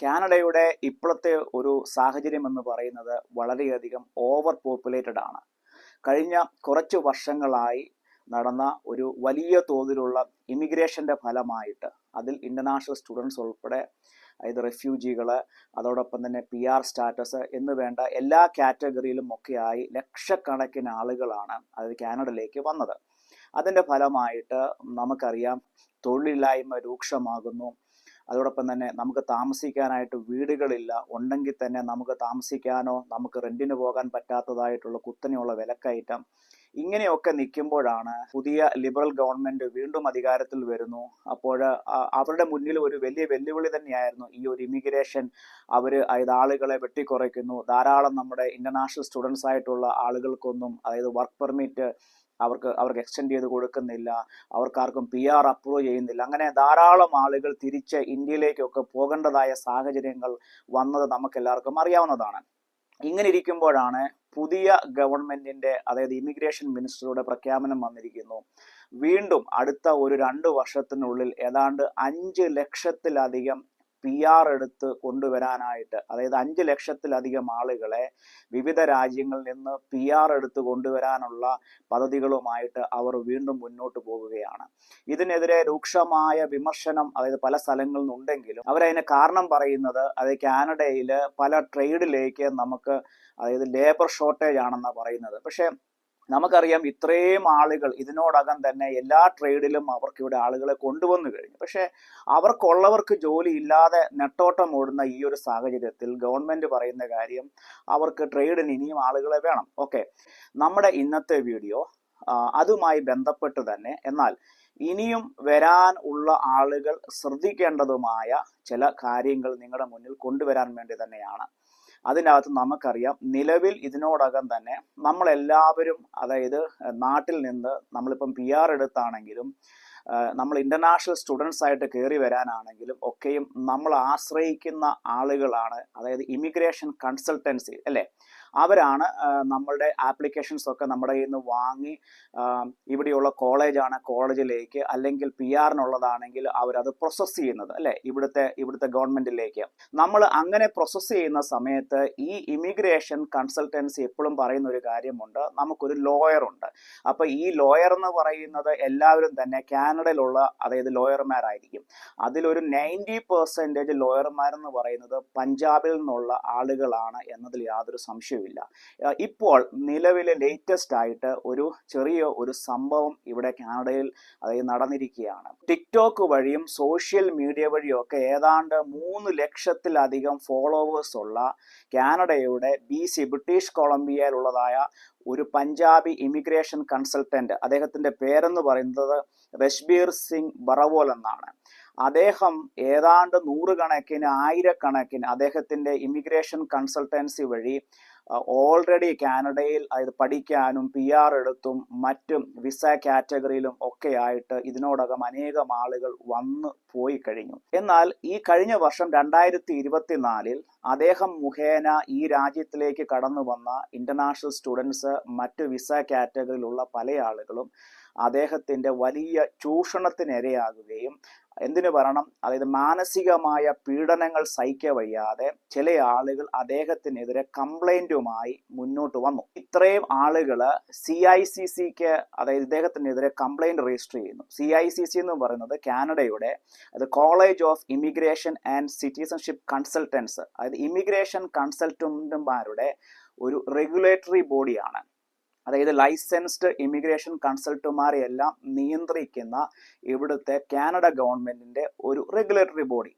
കാനഡയുടെ ഇപ്പോഴത്തെ ഒരു സാഹചര്യം എന്ന് പറയുന്നത് വളരെയധികം ഓവർ പോപ്പുലേറ്റഡ് ആണ്. കഴിഞ്ഞ കുറച്ച് വർഷങ്ങളായി നടന്ന ഒരു വലിയ തോതിലുള്ള ഇമിഗ്രേഷൻ്റെ ഫലമായിട്ട് അതിൽ ഇൻ്റർനാഷണൽ സ്റ്റുഡൻസ് ഉൾപ്പെടെ, അതായത് റെഫ്യൂജികൾ, അതോടൊപ്പം തന്നെ PR സ്റ്റാറ്റസ് എന്ന് വേണ്ട എല്ലാ കാറ്റഗറിയിലും ഒക്കെയായി ലക്ഷക്കണക്കിന് ആളുകളാണ് അതായത് കാനഡയിലേക്ക് വന്നത്. അതിൻ്റെ ഫലമായിട്ട് നമുക്കറിയാം തൊഴിലില്ലായ്മ രൂക്ഷമാകുന്നു. അതോടൊപ്പം തന്നെ നമുക്ക് താമസിക്കാനായിട്ട് വീടുകളില്ല, ഉണ്ടെങ്കിൽ തന്നെ നമുക്ക് താമസിക്കാനോ നമുക്ക് റെൻറ്റിന് പോകാൻ പറ്റാത്തതായിട്ടുള്ള കുത്തനെയുള്ള വിലക്കയറ്റം. ഇങ്ങനെയൊക്കെ നിൽക്കുമ്പോഴാണ് പുതിയ ലിബറൽ ഗവൺമെൻറ് വീണ്ടും അധികാരത്തിൽ വരുന്നു. അപ്പോൾ അവരുടെ മുന്നിൽ ഒരു വലിയ വെല്ലുവിളി തന്നെയായിരുന്നു ഈ ഒരു ഇമിഗ്രേഷൻ. അതായത് ആളുകളെ വെട്ടിക്കുറയ്ക്കുന്നു. ധാരാളം നമ്മുടെ ഇൻ്റർനാഷണൽ സ്റ്റുഡൻസ് ആയിട്ടുള്ള ആളുകൾക്കൊന്നും അതായത് വർക്ക് പെർമിറ്റ് അവർക്ക് എക്സ്റ്റെൻഡ് ചെയ്ത് കൊടുക്കുന്നില്ല, അവർക്കാർക്കും PR അപ്രൂവ് ചെയ്യുന്നില്ല. അങ്ങനെ ധാരാളം ആളുകൾ തിരിച്ച് ഇന്ത്യയിലേക്കൊക്കെ പോകേണ്ടതായ സാഹചര്യങ്ങൾ വന്നത് നമുക്കെല്ലാവർക്കും അറിയാവുന്നതാണ്. ഇങ്ങനെ ഇരിക്കുമ്പോഴാണ് പുതിയ ഗവൺമെന്റിന്റെ അതായത് ഇമിഗ്രേഷൻ മിനിസ്റ്ററുടെ പ്രഖ്യാപനം വന്നിരിക്കുന്നു. വീണ്ടും അടുത്ത ഒരു 2 വർഷത്തിനുള്ളിൽ ഏതാണ്ട് 5 ലക്ഷത്തിലധികം PR എടുത്ത് കൊണ്ടുവരാനായിട്ട്, അതായത് 5 ലക്ഷത്തിലധികം ആളുകളെ വിവിധ രാജ്യങ്ങളിൽ നിന്ന് PR എടുത്ത് കൊണ്ടുവരാനുള്ള പദ്ധതികളുമായിട്ട് അവർ വീണ്ടും മുന്നോട്ട് പോകുകയാണ്. ഇതിനെതിരെ രൂക്ഷമായ വിമർശനം അതായത് പല സ്ഥലങ്ങളിൽ നിന്നുണ്ടെങ്കിലും അവരതിന് കാരണം പറയുന്നത് അതായത് കാനഡയിൽ പല ട്രേഡിലേക്ക് നമുക്ക് അതായത് ലേബർ ഷോർട്ടേജ് ആണെന്നാണ് പറയുന്നത്. പക്ഷേ നമുക്കറിയാം ഇത്രയും ആളുകൾ ഇതിനോടകം തന്നെ എല്ലാ ട്രേഡിലും അവർക്കിവിടെ ആളുകളെ കൊണ്ടുവന്നു കഴിഞ്ഞു. പക്ഷേ അവർക്കുള്ളവർക്ക് ജോലി ഇല്ലാതെ നെട്ടോട്ടം ഓടുന്ന ഈ ഒരു സാഹചര്യത്തിൽ ഗവൺമെന്റ് പറയുന്ന കാര്യം അവർക്ക് ട്രേഡിന് ഇനിയും ആളുകളെ വേണം. ഓക്കെ, നമ്മുടെ ഇന്നത്തെ വീഡിയോ അതുമായി ബന്ധപ്പെട്ട് തന്നെ, എന്നാൽ ഇനിയും വരാൻ ഉള്ള ആളുകൾ ശ്രദ്ധിക്കേണ്ടതുമായ ചില കാര്യങ്ങൾ നിങ്ങളുടെ മുന്നിൽ കൊണ്ടുവരാൻ വേണ്ടി തന്നെയാണ്. അതിനകത്ത് നമുക്കറിയാം നിലവിൽ ഇതിനോടകം തന്നെ നമ്മളെല്ലാവരും അതായത് നാട്ടിൽ നിന്ന് നമ്മളിപ്പം PR എടുത്താണെങ്കിലും നമ്മൾ ഇൻ്റർനാഷണൽ സ്റ്റുഡൻസ് ആയിട്ട് കയറി വരാനാണെങ്കിലും ഒക്കെയും നമ്മൾ ആശ്രയിക്കുന്ന ആളുകളാണ് അതായത് ഇമിഗ്രേഷൻ കൺസൾട്ടൻസി അല്ലേ. അവരാണ് നമ്മളുടെ ആപ്ലിക്കേഷൻസ് ഒക്കെ നമ്മുടെ കയ്യിൽ നിന്ന് വാങ്ങി ഇവിടെയുള്ള കോളേജിലേക്ക് അല്ലെങ്കിൽ PR-നുള്ളതാണെങ്കിൽ അവരത് പ്രോസസ്സ് ചെയ്യുന്നത് അല്ലേ ഇവിടുത്തെ ഗവൺമെന്റിലേക്ക്. നമ്മൾ അങ്ങനെ പ്രോസസ്സ് ചെയ്യുന്ന സമയത്ത് ഈ ഇമിഗ്രേഷൻ കൺസൾട്ടൻസി എപ്പോഴും പറയുന്ന ഒരു കാര്യമുണ്ട്, നമുക്കൊരു ലോയർ ഉണ്ട്. അപ്പോൾ ഈ ലോയർ എന്ന് പറയുന്നത് എല്ലാവരും തന്നെ കാനഡയിലുള്ള അതായത് ലോയർമാരായിരിക്കും. അതിലൊരു 90% ലോയർമാരെന്ന് പറയുന്നത് പഞ്ചാബിൽ നിന്നുള്ള ആളുകളാണ് എന്നതിൽ യാതൊരു സംശയവും. ഇപ്പോൾ നിലവിലെ ലേറ്റസ്റ്റ് ആയിട്ട് ഒരു സംഭവം ഇവിടെ കാനഡയിൽ അതായത് നടന്നിരിക്കുകയാണ്. ടിക്ടോക്ക് വഴിയും സോഷ്യൽ മീഡിയ വഴിയും ഒക്കെ ഏതാണ്ട് 3 ലക്ഷത്തിലധികം ഫോളോവേഴ്സ് ഉള്ള കാനഡയുടെ BC ബ്രിട്ടീഷ് കൊളംബിയയിലുള്ളതായ ഒരു പഞ്ചാബി ഇമിഗ്രേഷൻ കൺസൾട്ടന്റ്, അദ്ദേഹത്തിന്റെ പേരെന്ന് പറയുന്നത് രശ്ബീർ സിംഗ് ബറവോൽ എന്നാണ്. അദ്ദേഹം ഏതാണ്ട് 100 കണക്കിന് 1000 കണക്കിന് അദ്ദേഹത്തിന്റെ ഇമിഗ്രേഷൻ കൺസൾട്ടൻസി വഴി ഓൾറെഡി കാനഡയിൽ അതായത് പഠിക്കാനും PR എടുത്തും മറ്റും വിസ കാറ്റഗറിയിലും ഒക്കെ ആയിട്ട് ഇതിനോടകം അനേകം ആളുകൾ വന്നു പോയി കഴിഞ്ഞു. എന്നാൽ ഈ കഴിഞ്ഞ വർഷം 2024 അദ്ദേഹം മുഖേന ഈ രാജ്യത്തിലേക്ക് കടന്നു വന്ന ഇന്റർനാഷണൽ സ്റ്റുഡൻസ് മറ്റു വിസ കാറ്റഗറിയിലുള്ള പല ആളുകളും അദ്ദേഹത്തിന്റെ വലിയ ചൂഷണത്തിനിരയാകുകയും എന്തിനു പറയണം അതായത് മാനസികമായ പീഡനങ്ങൾ സഹിക്കവയ്യാതെ ചില ആളുകൾ അദ്ദേഹത്തിനെതിരെ കംപ്ലൈന്റുമായി മുന്നോട്ട് വന്നു. ഇത്രയും ആളുകൾ CICCക്ക് അതായത് ഇദ്ദേഹത്തിനെതിരെ കംപ്ലൈന്റ് രജിസ്റ്റർ ചെയ്യുന്നു. CICC എന്ന് പറയുന്നത് കാനഡയുടെ college of immigration and citizenship consultants, അതായത് ഇമിഗ്രേഷൻ കൺസൾട്ടന്റുമാരുടെ ഒരു റെഗുലേറ്ററി ബോഡിയാണ്. അതായത് ലൈസൻസ്ഡ് ഇമിഗ്രേഷൻ കൺസൾട്ടന്മാരെ എല്ലാം നിയന്ത്രിക്കുന്ന ഇവിടുത്തെ കാനഡ ഗവൺമെന്റിന്റെ ഒരു റെഗുലേറ്ററി ബോഡി.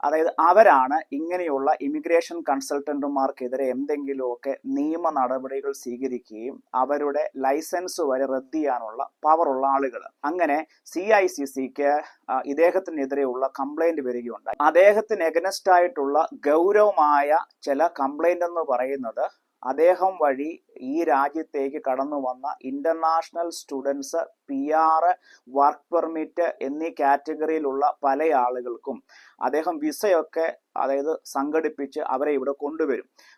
അതായത് അവരാണ് ഇങ്ങനെയുള്ള ഇമിഗ്രേഷൻ കൺസൾട്ടന്റുമാർക്കെതിരെ എന്തെങ്കിലുമൊക്കെ നിയമ നടപടികൾ സ്വീകരിക്കുകയും അവരുടെ ലൈസൻസ് വരെ റദ്ദ് ചെയ്യാനുള്ള പവറുള്ള ആളുകൾ. അങ്ങനെ CICCക്ക് ഇദ്ദേഹത്തിനെതിരെയുള്ള കംപ്ലൈന്റ് വരികയുണ്ടായി. അദ്ദേഹത്തിന് എഗനസ്റ്റ് ആയിട്ടുള്ള ഗൗരവമായ ചില കംപ്ലൈന്റ് എന്ന് പറയുന്നത് അദ്ദേഹം വഴി ഈ രാജ്യത്തേക്ക് കടന്നു വന്ന international students, PR, work permit എന്നീ കാറ്റഗറിയിലുള്ള പല ആളുകൾക്കും അദ്ദേഹം വിസയൊക്കെ അതായത് സംഘടിപ്പിച്ച് അവരെ ഇവിടെ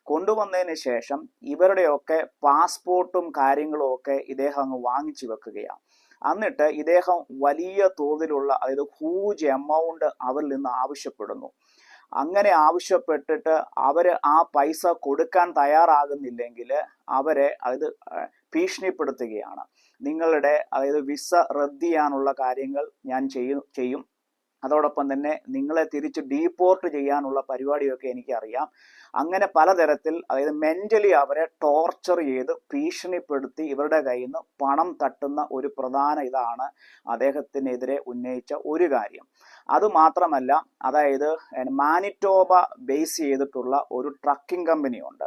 കൊണ്ടുവന്നതിന് ശേഷം ഇവരുടെയൊക്കെ പാസ്പോർട്ടും കാര്യങ്ങളും ഒക്കെ ഇദ്ദേഹം അങ്ങ് വാങ്ങിച്ചു വെക്കുകയാണ്. എന്നിട്ട് ഇദ്ദേഹം വലിയ തോതിലുള്ള അതായത് ഹ്യൂജ് എമൗണ്ട് അവരിൽ നിന്ന് ആവശ്യപ്പെടുന്നു. അങ്ങനെ ആവശ്യപ്പെട്ടിട്ട് അവർ ആ പൈസ കൊടുക്കാൻ തയ്യാറാകുന്നില്ലെങ്കിൽ അവരെ അത് ഭീഷണിപ്പെടുത്തുകയാണ്. നിങ്ങളുടെ വിസ റദ്ദ് ചെയ്യാനുള്ള കാര്യങ്ങൾ ഞാൻ ചെയ്യും, അതോടൊപ്പം തന്നെ നിങ്ങളെ തിരിച്ച് ഡീപ്പോർട്ട് ചെയ്യാനുള്ള പരിപാടിയൊക്കെ എനിക്കറിയാം. അങ്ങനെ പലതരത്തിൽ മെന്റലി അവരെ ടോർച്ചർ ചെയ്ത് ഭീഷണിപ്പെടുത്തി ഇവരുടെ കയ്യിൽ നിന്ന് പണം തട്ടുന്ന ഒരു പ്രധാന ഇതാണ് അദ്ദേഹത്തിനെതിരെ ഉന്നയിച്ച ഒരു കാര്യം. അതുമാത്രമല്ല, മാനിറ്റോബ ബേസ് ചെയ്തിട്ടുള്ള ഒരു ട്രക്കിംഗ് കമ്പനിയുണ്ട്,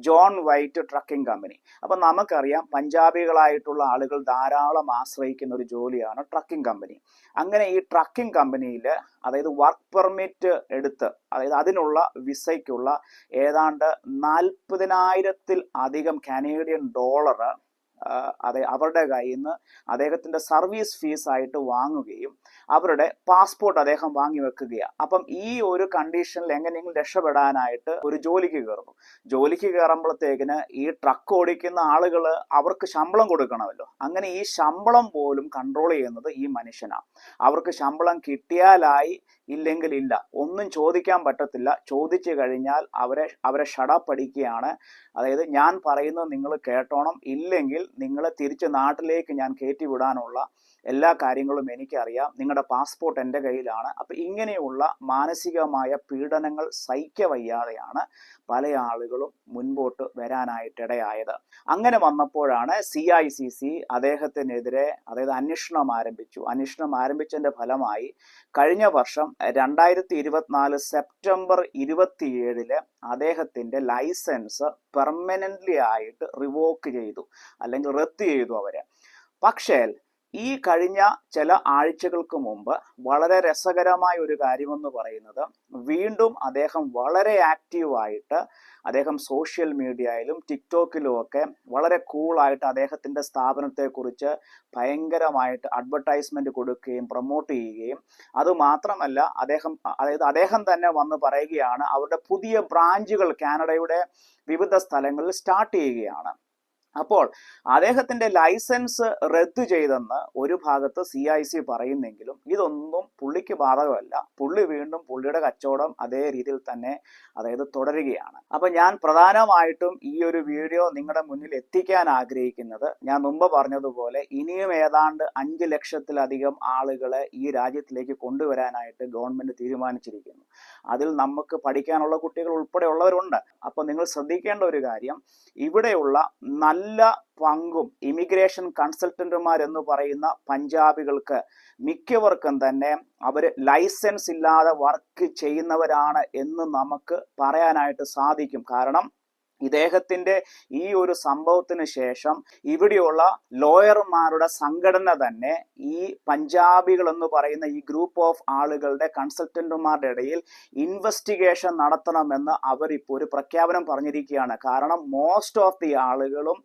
ജോൺ വൈറ്റ് ട്രക്കിംഗ് കമ്പനി. അപ്പം നമുക്കറിയാം പഞ്ചാബികളായിട്ടുള്ള ആളുകൾ ധാരാളം ആശ്രയിക്കുന്ന ഒരു ജോലിയാണ് ട്രക്കിംഗ് കമ്പനി. അങ്ങനെ ഈ ട്രക്കിംഗ് കമ്പനിയിൽ വർക്ക് പെർമിറ്റ് എടുത്ത് അതിനുള്ള വിസയ്ക്കുള്ള ഏതാണ്ട് 40,000-ൽ അധികം കനേഡിയൻ ഡോളർ അവരുടെ കയ്യിൽ നിന്ന് അദ്ദേഹത്തിൻ്റെ സർവീസ് ഫീസ് ആയിട്ട് വാങ്ങുകയും അവരുടെ പാസ്പോർട്ട് അദ്ദേഹം വാങ്ങി വെക്കുകയാണ്. അപ്പം ഈ ഒരു കണ്ടീഷനിൽ എങ്ങനെയെങ്കിലും രക്ഷപ്പെടാനായിട്ട് ഒരു ജോലിക്ക് കയറുന്നു. ജോലിക്ക് കയറുമ്പോഴത്തേക്കിന് ഈ ട്രക്ക് ഓടിക്കുന്ന ആളുകൾ അവർക്ക് ശമ്പളം കൊടുക്കണമല്ലോ. അങ്ങനെ ഈ ശമ്പളം പോലും കൺട്രോൾ ചെയ്യുന്നത് ഈ മനുഷ്യനാണ്. അവർക്ക് ശമ്പളം കിട്ടിയാലായി, ഇല്ലെങ്കിൽ ഇല്ല, ഒന്നും ചോദിക്കാൻ പറ്റത്തില്ല. ചോദിച്ചു കഴിഞ്ഞാൽ അവരെ ഷടപ്പ് അടിക്കുകയാണ്. ഞാൻ പറയുന്നത് നിങ്ങൾ കേട്ടോണം, ഇല്ലെങ്കിൽ നിങ്ങളെ തിരിച്ച് നാട്ടിലേക്ക് ഞാൻ കയറ്റി വിടാനുള്ള എല്ലാ കാര്യങ്ങളും എനിക്കറിയാം, നിങ്ങളുടെ പാസ്പോർട്ട് എൻ്റെ കയ്യിലാണ്. അപ്പം ഇങ്ങനെയുള്ള മാനസികമായ പീഡനങ്ങൾ സഹിക്കവയ്യാതെയാണ് പല ആളുകളും മുൻപോട്ട് വരാനായിട്ടിടയായത്. അങ്ങനെ വന്നപ്പോഴാണ് CICC അദ്ദേഹത്തിനെതിരെ അന്വേഷണം ആരംഭിച്ചു. അന്വേഷണം ആരംഭിച്ചതിൻ്റെ ഫലമായി കഴിഞ്ഞ വർഷം 2024 സെപ്റ്റംബർ 27 അദ്ദേഹത്തിൻ്റെ ലൈസൻസ് പെർമനൻ്റ്ലി ആയിട്ട് റിവോക്ക് ചെയ്തു, അല്ലെങ്കിൽ റദ്ദ് ചെയ്തു അവരെ. പക്ഷേ ഈ കഴിഞ്ഞ ചില ആഴ്ചകൾക്ക് മുമ്പ് വളരെ രസകരമായ ഒരു കാര്യമെന്ന് പറയുന്നത്, വീണ്ടും അദ്ദേഹം വളരെ ആക്റ്റീവായിട്ട് അദ്ദേഹം സോഷ്യൽ മീഡിയയിലും ടിക്ടോക്കിലും ഒക്കെ വളരെ കൂളായിട്ട് അദ്ദേഹത്തിൻ്റെ സ്ഥാപനത്തെക്കുറിച്ച് ഭയങ്കരമായിട്ട് അഡ്വർടൈസ്മെന്റ് കൊടുക്കുകയും പ്രൊമോട്ട് ചെയ്യുകയും, അതുമാത്രമല്ല അദ്ദേഹം തന്നെ വന്ന് പറയുകയാണ് അവരുടെ പുതിയ ബ്രാഞ്ചുകൾ കാനഡയുടെ വിവിധ സ്ഥലങ്ങളിൽ സ്റ്റാർട്ട് ചെയ്യുകയാണ്. അപ്പോൾ അദ്ദേഹത്തിൻ്റെ ലൈസൻസ് റദ്ദു ചെയ്തെന്ന് ഒരു ഭാഗത്ത് CIC പറയുന്നെങ്കിലും ഇതൊന്നും പുള്ളിക്ക് ബാധകമല്ല. പുള്ളി വീണ്ടും പുള്ളിയുടെ കച്ചവടം അതേ രീതിയിൽ തന്നെ തുടരുകയാണ്. അപ്പം ഞാൻ പ്രധാനമായിട്ടും ഈ ഒരു വീഡിയോ നിങ്ങളുടെ മുന്നിൽ എത്തിക്കാൻ ആഗ്രഹിക്കുന്നത്, ഞാൻ മുമ്പ് പറഞ്ഞതുപോലെ ഇനിയും ഏതാണ്ട് 5 ലക്ഷത്തിലധികം ആളുകളെ ഈ രാജ്യത്തിലേക്ക് കൊണ്ടുവരാനായിട്ട് ഗവൺമെന്റ് തീരുമാനിച്ചിരിക്കുന്നു. അതിൽ നമുക്ക് പഠിക്കാനുള്ള കുട്ടികൾ ഉൾപ്പെടെ ഉള്ളവരുണ്ട്. അപ്പോൾ നിങ്ങൾ ശ്രദ്ധിക്കേണ്ട ഒരു കാര്യം, ഇവിടെയുള്ള നല്ല പങ്കും ഇമിഗ്രേഷൻ കൺസൾട്ടന്റുമാരെന്ന് പറയുന്ന പഞ്ചാബികൾക്ക് മിക്കവർക്കും തന്നെ അവർ ലൈസൻസ് ഇല്ലാതെ വർക്ക് ചെയ്യുന്നവരാണ് എന്ന് നമുക്ക് പറയാനായിട്ട് സാധിക്കും. കാരണം ഇദ്ദേഹത്തിൻ്റെ ഈ ഒരു സംഭവത്തിന് ശേഷം ഇവിടെയുള്ള ലോയർമാരുടെ സംഘടന തന്നെ ഈ പഞ്ചാബികൾ എന്ന് പറയുന്ന ഈ ഗ്രൂപ്പ് ഓഫ് ആളുകളുടെ കൺസൾട്ടന്റുമാരുടെ ഇടയിൽ ഇൻവെസ്റ്റിഗേഷൻ നടത്തണമെന്ന് അവരിപ്പോൾ ഒരു പ്രഖ്യാപനം പറഞ്ഞിരിക്കുകയാണ്. കാരണം മോസ്റ്റ് ഓഫ് ദി ആളുകളും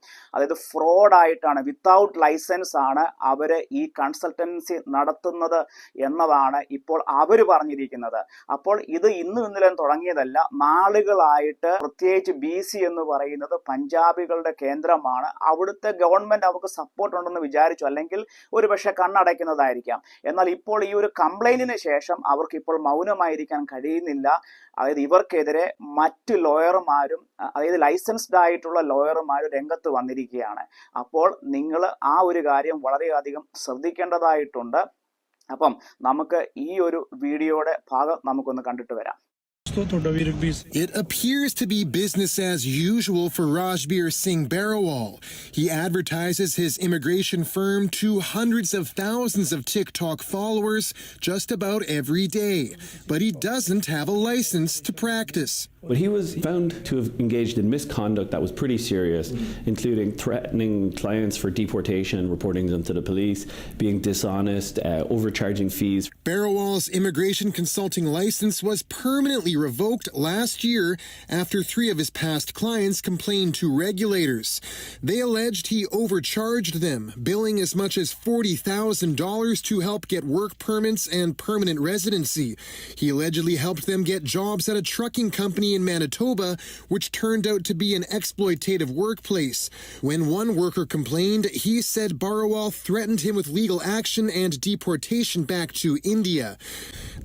ഫ്രോഡായിട്ടാണ്, വിത്തൗട്ട് ലൈസൻസ് ആണ് അവർ ഈ കൺസൾട്ടൻസി നടത്തുന്നത് എന്നതാണ് ഇപ്പോൾ അവർ പറഞ്ഞിരിക്കുന്നത്. അപ്പോൾ ഇത് ഇന്നലെ തുടങ്ങിയതല്ല, നാളുകളായിട്ട് പ്രത്യേകിച്ച് BC എന്ന് പറയുന്നത് പഞ്ചാബികളുടെ കേന്ദ്രമാണ്. അവിടുത്തെ ഗവൺമെന്റ് അവർക്ക് സപ്പോർട്ട് ഉണ്ടെന്ന് വിചാരിച്ചു, അല്ലെങ്കിൽ ഒരുപക്ഷെ കണ്ണടയ്ക്കുന്നതായിരിക്കാം. എന്നാൽ ഇപ്പോൾ ഈ ഒരു കംപ്ലൈന്റിന് ശേഷം അവർക്ക് ഇപ്പോൾ മൗനമായിരിക്കാൻ കഴിയുന്നില്ല. ഇവർക്കെതിരെ മറ്റ് ലോയർമാരും ലൈസൻസ്ഡ് ആയിട്ടുള്ള ലോയർമാരും രംഗത്ത് വന്നിരിക്കുകയാണ്. അപ്പോൾ നിങ്ങൾ ആ ഒരു കാര്യം വളരെയധികം ശ്രദ്ധിക്കേണ്ടതായിട്ടുണ്ട്. അപ്പം നമുക്ക് ഈ ഒരു വീഡിയോയുടെ ഭാഗം നമുക്കൊന്ന് കണ്ടിട്ട് വരാം. It appears to be business as usual for Rajbir Singh Barawal. He advertises his immigration firm to hundreds of thousands of TikTok followers just about every day, but he doesn't have a license to practice. But he was found to have engaged in misconduct that was pretty serious, including threatening clients for deportation and reporting them to the police, being dishonest, overcharging fees. Barawal's immigration consulting license was permanently revoked last year after 3 of his past clients complained to regulators. They alleged he overcharged them, billing as much as $40,000 to help get work permits and permanent residency. He allegedly helped them get jobs at a trucking company in Manitoba, which turned out to be an exploitative workplace. When one worker complained, he said Barawal threatened him with legal action and deportation back to India.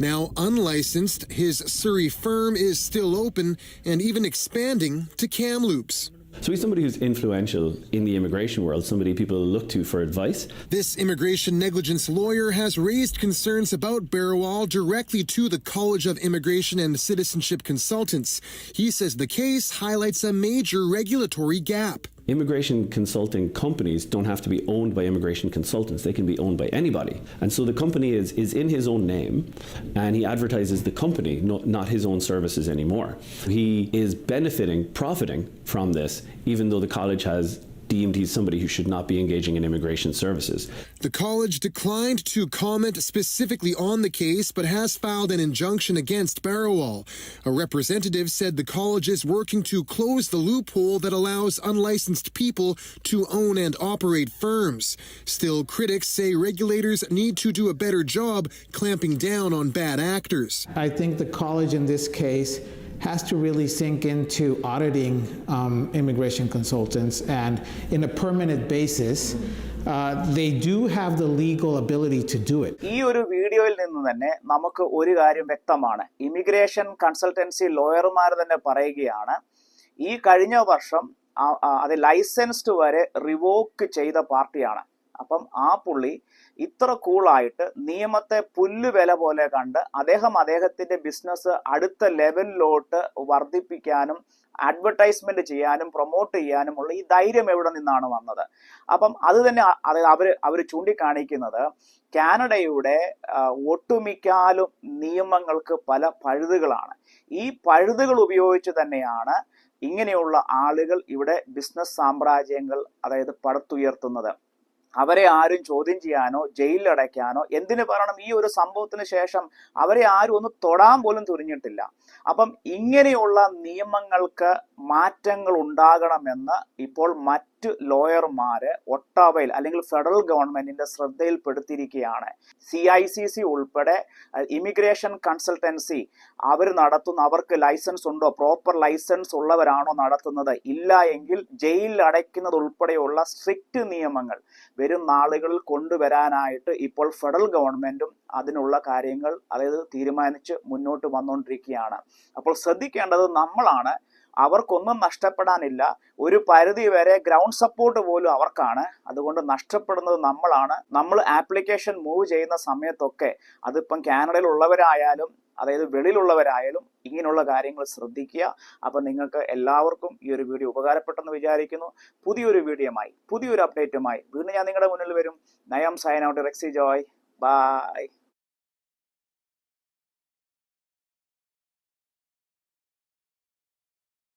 Now unlicensed, his Surrey firm firm is still open and even expanding to Kamloops. So he's somebody who's influential in the immigration world, somebody people look to for advice. This immigration negligence lawyer has raised concerns about Barrawal directly to the College of Immigration and Citizenship Consultants. He says the case highlights a major regulatory gap. Immigration consulting companies don't have to be owned by immigration consultants. They can be owned by anybody. And so the company is in his own name, and he advertises the company, not his own services anymore. He is profiting from this, even though the college has deemed he's somebody who should not be engaging in immigration services. The college declined to comment specifically on the case, but has filed an injunction against Barrawal. A representative said the college is working to close the loophole that allows unlicensed people to own and operate firms. Still, critics say regulators need to do a better job clamping down on bad actors. I think the college in this case has to really sink into auditing immigration consultants, and in a permanent basis, they do have the legal ability to do it. ഈ ഒരു വീഡിയോയിൽ നിന്ന് തന്നെ നമുക്ക് ഒരു കാര്യം വ്യക്തമാണ്. Immigration consultancy ലോയർമാർ തന്നെ പറയുകയാണ്, ഈ കഴിഞ്ഞ വർഷം അത് ലൈസൻസ്ഡ് വരെ റിവോക്ക് ചെയ്ത പാർട്ടിയാണ്. അപ്പം ആ പുള്ളി ഇത്ര കൂളായിട്ട് നിയമത്തെ പുല്ലുവില പോലെ കണ്ട് അദ്ദേഹത്തിന്റെ ബിസിനസ് അടുത്ത ലെവലിലോട്ട് വർദ്ധിപ്പിക്കാനും അഡ്വർടൈസ്മെന്റ് ചെയ്യാനും പ്രൊമോട്ട് ചെയ്യാനുമുള്ള ഈ ധൈര്യം എവിടെ നിന്നാണ് വന്നത്? അപ്പം അത് തന്നെ അവർ ചൂണ്ടിക്കാണിക്കുന്നത് കാനഡയുടെ ഒട്ടുമിക്കാലും നിയമങ്ങൾക്ക് പല പഴുതുകളാണ്. ഈ പഴുതുകൾ ഉപയോഗിച്ച് തന്നെയാണ് ഇങ്ങനെയുള്ള ആളുകൾ ഇവിടെ ബിസിനസ് സാമ്രാജ്യങ്ങൾ പടുത്തുയർത്തുന്നത്. അവരെ ആരും ചോദ്യം ചെയ്യാനോ ജയിലിലടയ്ക്കാനോ എന്തിനു പറയണം, ഈ ഒരു സംഭവത്തിന് ശേഷം അവരെ ആരും ഒന്ന് തൊടാൻ പോലും തുനിഞ്ഞിട്ടില്ല. അപ്പം ഇങ്ങനെയുള്ള നിയമങ്ങൾക്ക് മാറ്റങ്ങൾ ഉണ്ടാകണമെന്ന് ഇപ്പോൾ മറ്റ് ലോയർമാര് ഒട്ടാവയിൽ അല്ലെങ്കിൽ ഫെഡറൽ ഗവൺമെന്റിന്റെ ശ്രദ്ധയിൽപ്പെടുത്തിയിരിക്കുകയാണ്. CICC ഉൾപ്പെടെ ഇമിഗ്രേഷൻ കൺസൾട്ടൻസി അവർക്ക് ലൈസൻസ് ഉണ്ടോ, പ്രോപ്പർ ലൈസൻസ് ഉള്ളവരാണോ നടത്തുന്നത്? ഇല്ല എങ്കിൽ ജയിലിൽ അടയ്ക്കുന്നത് ഉൾപ്പെടെയുള്ള സ്ട്രിക്റ്റ് നിയമങ്ങൾ വരും നാളുകളിൽ കൊണ്ടുവരാനായിട്ട് ഇപ്പോൾ ഫെഡറൽ ഗവൺമെന്റും അതിനുള്ള കാര്യങ്ങൾ തീരുമാനിച്ച് മുന്നോട്ട് വന്നുകൊണ്ടിരിക്കുകയാണ്. അപ്പോൾ ശ്രദ്ധിക്കേണ്ടത് നമ്മളാണ്. അവർക്കൊന്നും നഷ്ടപ്പെടാനില്ല. ഒരു പരിധി വരെ ഗ്രൗണ്ട് സപ്പോർട്ട് പോലും അവർക്കാണ്. അതുകൊണ്ട് നഷ്ടപ്പെടുന്നത് നമ്മളാണ്. നമ്മൾ ആപ്ലിക്കേഷൻ മൂവ് ചെയ്യുന്ന സമയത്തൊക്കെ അതിപ്പം കാനഡയിലുള്ളവരായാലും വെളിയിലുള്ളവരായാലും ഇങ്ങനെയുള്ള കാര്യങ്ങൾ ശ്രദ്ധിക്കുക. അപ്പം നിങ്ങൾക്ക് എല്ലാവർക്കും ഈ ഒരു വീഡിയോ ഉപകാരപ്പെട്ടെന്ന് വിചാരിക്കുന്നു. പുതിയൊരു വീഡിയോയുമായി പുതിയൊരു അപ്ഡേറ്റുമായി വീണ്ടും ഞാൻ നിങ്ങളുടെ മുന്നിൽ വരും. നയം സൈൻ ഔട്ട്, റെക്സി ജോയ്. ബൈ.